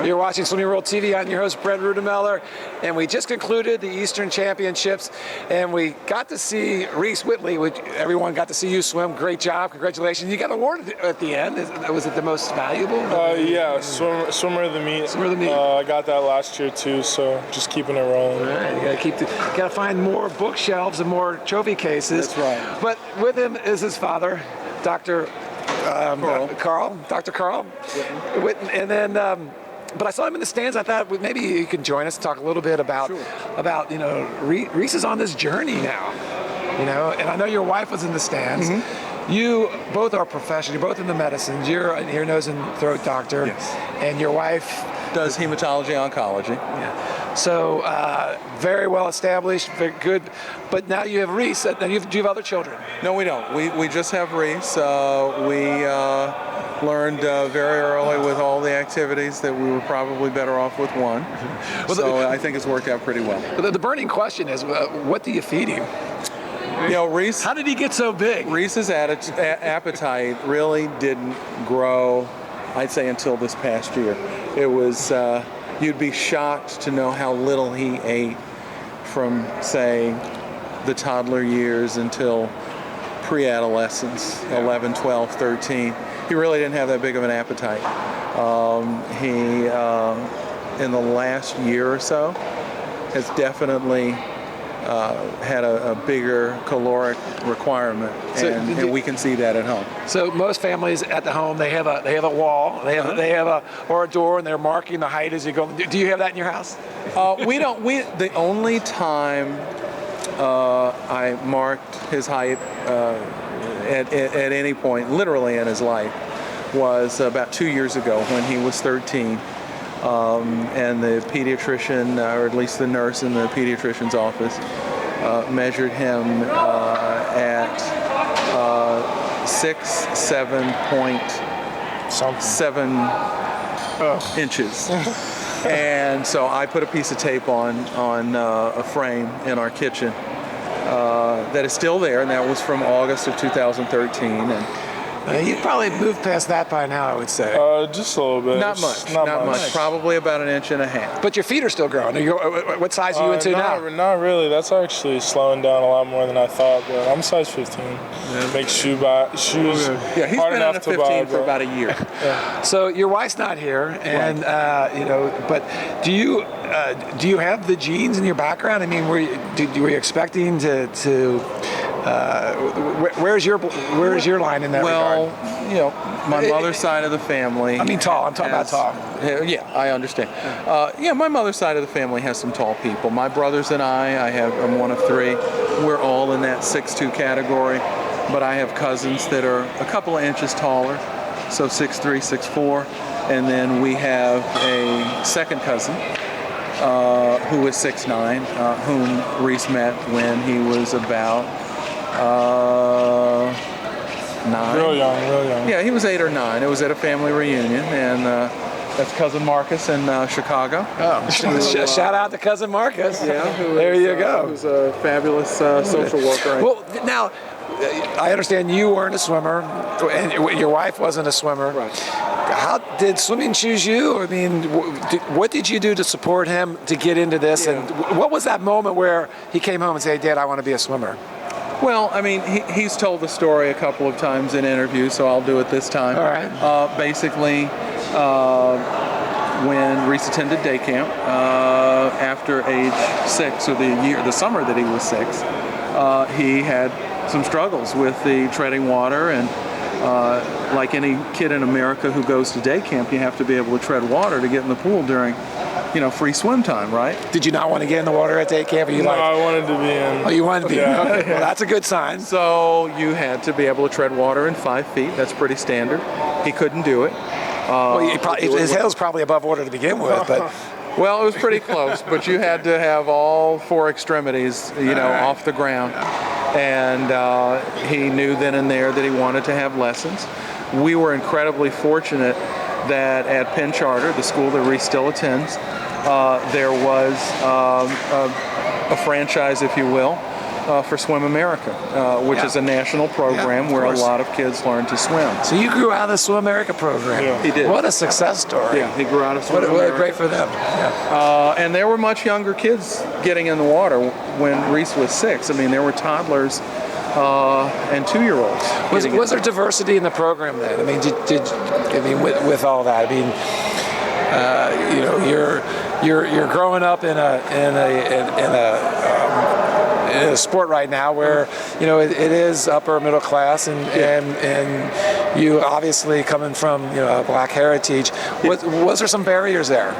You're watching Swimming World TV. I'm your host, Brent Rutemiller, and we just concluded the Eastern Championships, and we got to see Reece Whitley, which everyone got to see you swim. Great job. Congratulations. You got awarded at the end. Was it the most valuable? Yeah, swimmer of the meet. Swimmer of the meet. I got that last year too, so just keeping it rolling. All right, you gotta find more bookshelves and more trophy cases. That's right. But with him is his father, Dr. Karl Whitely, and then. But I saw him in the stands. I thought maybe you could join us and talk a little bit about Reece is on this journey now, and I know your wife was in the stands. Mm-hmm. You both are professionals. You're both in the medicines. You're an ear, nose, and throat doctor. Yes. And your wife does hematology oncology. Yeah. So very well established, very good. But now you have Reece. Do you have other children? No, we don't. We just have Reece. We learned very early with all the activities that we were probably better off with one. Well, I think it's worked out pretty well. The burning question is, what do you feed him? Reece. How did he get so big? Reece's appetite really didn't grow, I'd say, until this past year. It was, you'd be shocked to know how little he ate from, say, the toddler years until pre-adolescence, 11, 12, 13. He really didn't have that big of an appetite. He, in the last year or so, has definitely had a bigger caloric requirement, and we can see that at home. So most families at the home, they have a wall, they have a door, and they're marking the height as you go. Do you have that in your house? We don't. The only time I marked his height at any point, literally in his life, was about 2 years ago when he was 13. And the pediatrician, or at least the nurse in the pediatrician's office, measured him at 7.7 inches. And so I put a piece of tape on a frame in our kitchen that is still there, and that was from August of 2013. And you've probably moved past that by now, I would say. Just a little bit. Not much. Probably about an inch and a half. But your feet are still growing. What size are you into now? Not really. That's actually slowing down a lot more than I thought. But I'm size 15. Make shoes Yeah, he's hard been enough on a to 15 buy, for about a year. Yeah. So your wife's not here, and right. But do you have the genes in your background? I mean, were you expecting to where's your line in that regard? Well, my mother's side of the family. I mean, tall. I'm talking about tall. Yeah, I understand. My mother's side of the family has some tall people. My brothers and I'm one of three. We're all in that 6'2" category, but I have cousins that are a couple of inches taller, so 6'3", 6'4", and then we have a second cousin who is 6'9", whom Reece met when he was about 9. Real young. Yeah, he was 8 or 9. It was at a family reunion, and that's cousin Marcus in Chicago. Oh, shout out to cousin Marcus. Yeah, you go. Who's a fabulous social worker. Well, now, I understand you weren't a swimmer, and your wife wasn't a swimmer. Right. How did swimming choose you? I mean, what did you do to support him to get into this? Yeah. And what was that moment where he came home and said, "Dad, I want to be a swimmer"? Well, I mean, he's told the story a couple of times in interviews, so I'll do it this time. All right. Basically, when Reece attended day camp, after age 6, or the summer that he was 6, he had some struggles with the treading water, and like any kid in America who goes to day camp, you have to be able to tread water to get in the pool during free swim time, right? Did you not want to get in the water at day camp? No, I wanted to be in. Oh, you wanted to be in? Yeah. Okay. Well, that's a good sign. So you had to be able to tread water in 5 feet. That's pretty standard. He couldn't do it. His head was probably above water to begin with, but... Well, it was pretty close, but you had to have all 4 extremities, off the ground. And he knew then and there that he wanted to have lessons. We were incredibly fortunate that at Penn Charter, the school that Reece still attends, there was a franchise, if you will, for Swim America, which Yeah. is a national program of where a course. lot of kids learn to swim. So you grew out of the Swim America program. Yeah. He did. What a success story. Yeah, he grew out of Swim What America. great for them. Yeah. And there were much younger kids getting in the water when Reece was 6. I mean, there were toddlers and 2-year-olds. Was there diversity in the program then? I mean, with all that, I mean, you're growing up in a sport right now where it is upper middle class, and you obviously coming from a black heritage. Was there some barriers there?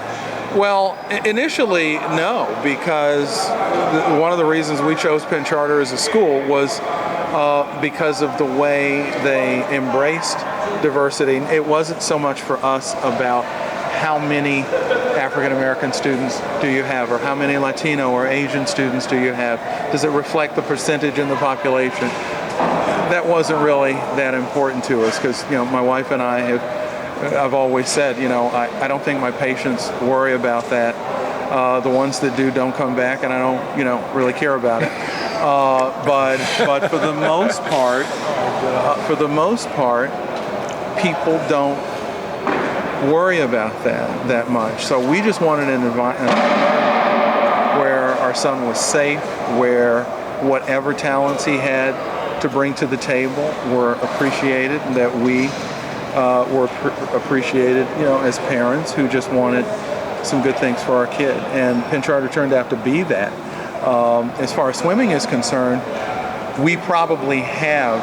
Well, initially, no, because one of the reasons we chose Penn Charter as a school was because of the way they embraced diversity. It wasn't so much for us about how many African American students do you have, or how many Latino or Asian students do you have? Does it reflect the percentage in the population? That wasn't really that important to us, because my wife and I've always said, I don't think my patients worry about that. The ones that do don't come back, and I don't really care about it. But for the most part, people don't worry about that much. So we just wanted an environment where our son was safe, where whatever talents he had to bring to the table were appreciated, and that we were appreciated, as parents who just wanted some good things for our kid. And Penn Charter turned out to be that. As far as swimming is concerned, we probably have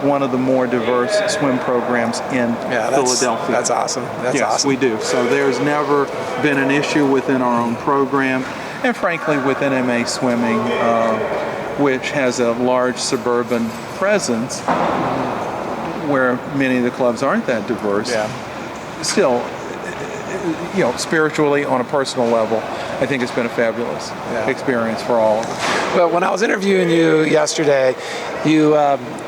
one of the more diverse swim programs in Philadelphia. That's awesome. Yes, awesome. We do. So there's never been an issue within our own program, and frankly within MA Swimming, which has a large suburban presence where many of the clubs aren't that diverse. Still, spiritually, on a personal level, I think it's been a fabulous experience for all of us. Well, when I was interviewing you yesterday,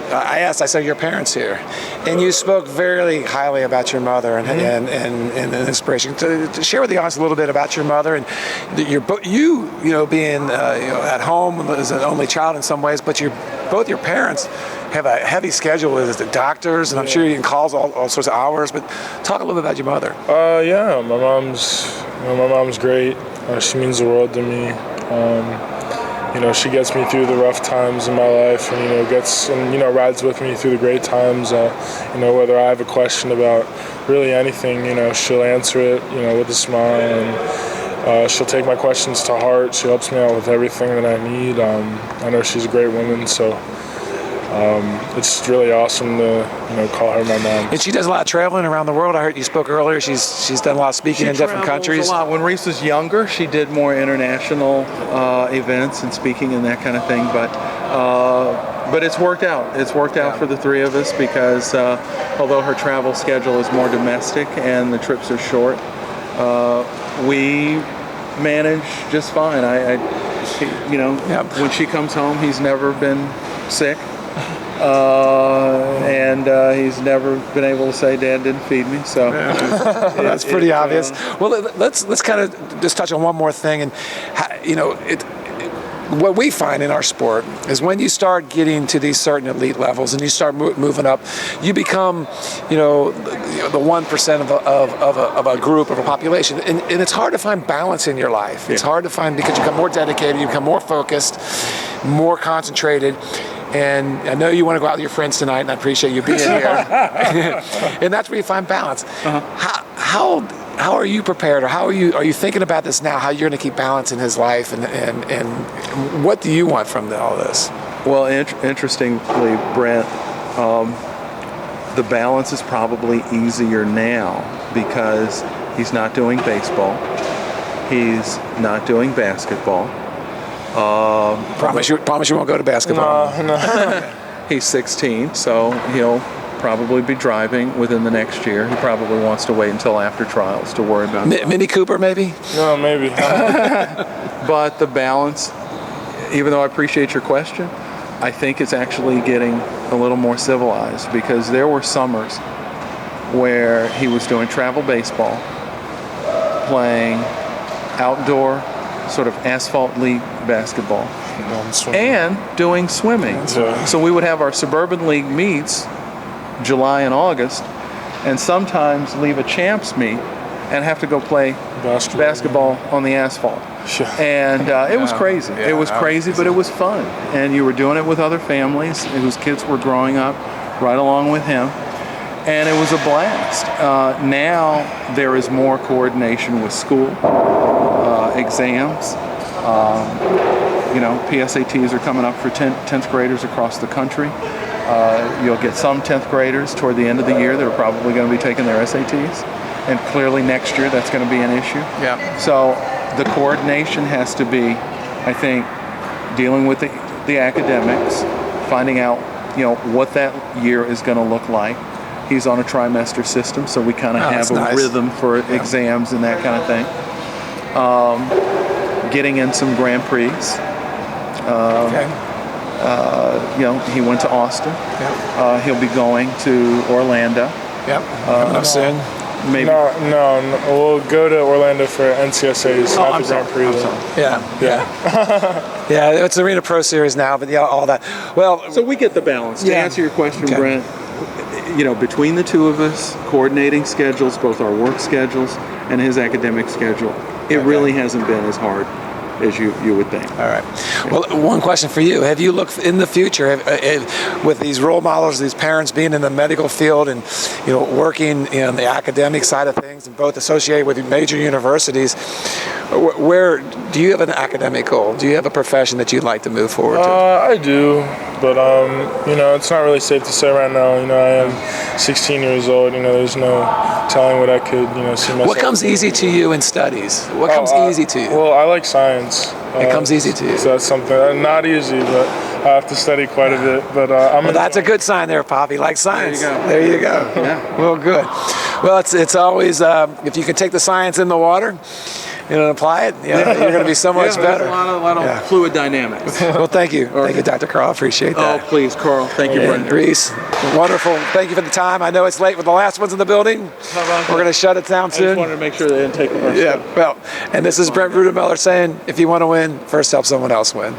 I said, your parents here, and you spoke very highly about your mother and an inspiration. To share with the audience a little bit about your mother, and being at home as an only child in some ways, but both your parents have a heavy schedule as the doctors, and I'm sure you can calls all sorts of hours. But talk a little bit about your mother. Yeah, my mom's great. She means the world to me. She gets me through the rough times in my life, and rides with me through the great times. Whether I have a question about really anything, she'll answer it, with a smile, and she'll take my questions to heart. She helps me out with everything that I need. I know she's a great woman, so it's really awesome to call her my mom. And she does a lot of traveling around the world. I heard you spoke earlier. She's done a lot of speaking in different countries. A lot. When Reece was younger, she did more international events and speaking and that kind of thing. But it's worked out. It's worked out for the three of us, because although her travel schedule is more domestic and the trips are short, we manage just fine. When she comes home, he's never been sick. And he's never been able to say Dad didn't feed me, so that's pretty obvious. Well, let's kind of just touch on one more thing, and what we find in our sport is when you start getting to these certain elite levels and you start moving up, you become the 1% of a group, of a population, and it's hard to find balance in your life. It's hard to find, because you become more dedicated, you become more focused, more concentrated. And I know you want to go out with your friends tonight, and I appreciate you being here. And that's where you find balance. How are you prepared, or are you thinking about this now? How you're going to keep balance in his life, and what do you want from all this? Well, interestingly, Brent, the balance is probably easier now because he's not doing baseball, he's not doing basketball. Promise you won't go to basketball. No. He's 16, so he'll probably be driving within the next year. He probably wants to wait until after trials to worry about that. Mini Cooper, maybe? No, maybe. But the balance, even though I appreciate your question, I think it's actually getting a little more civilized, because there were summers where he was doing travel baseball, playing outdoor sort of asphalt league basketball, and doing swimming. So we would have our suburban league meets July and August, and sometimes leave a champs meet and have to go play basketball on the asphalt. Sure. And it was crazy. Yeah, it was crazy, but it was fun. And you were doing it with other families whose kids were growing up right along with him. And it was a blast. Now there is more coordination with school, exams. PSATs are coming up for 10th graders across the country. You'll get some 10th graders toward the end of the year that are probably going to be taking their SATs. And clearly next year that's going to be an issue. Yeah. So the coordination has to be, I think, dealing with the academics, finding out, what that year is going to look like. He's on a trimester system, so we kind of have a rhythm for exams and that kind of thing. Getting in some Grand Prix. He went to Austin. Yep. He'll be going to Orlando. Yep. Coming up soon. Maybe. No. We'll go to Orlando for NCSA's not the Grand Prix. Yeah. Yeah, it's Arena Pro Series now, but all that. Well, so we get the balance. To answer your question, Brent, between the two of us, coordinating schedules, both our work schedules and his academic schedule, it really hasn't been as hard as you would think. All right. Well, one question for you. Have you looked in the future with these role models, these parents being in the medical field and working in the academic side of things and both associated with major universities, where do you have an academic goal? Do you have a profession that you'd like to move forward to? I do, but it's not really safe to say right now. I am 16 years old. There's no telling what I could see myself. What comes easy to you in studies? What comes easy to you? Well, I like science. It comes easy to you. So that's something not easy, but I have to study quite a bit. But that's a good sign there, Poppy. Like science. There you go. Yeah. Well, good. Well, it's always if you can take the science in the water and apply it, you're going to be so much better. A lot of fluid dynamics. Well, thank you. Thank you, Dr. Karl. Appreciate that. Oh, please, Karl. Thank you, Brent. Reece, wonderful. Thank you for the time. I know it's late with the last ones in the building. We're going to shut it down soon. I just wanted to make sure they didn't take the first step. Well, and this is Brent Rutemiller saying, if you want to win, first help someone else win.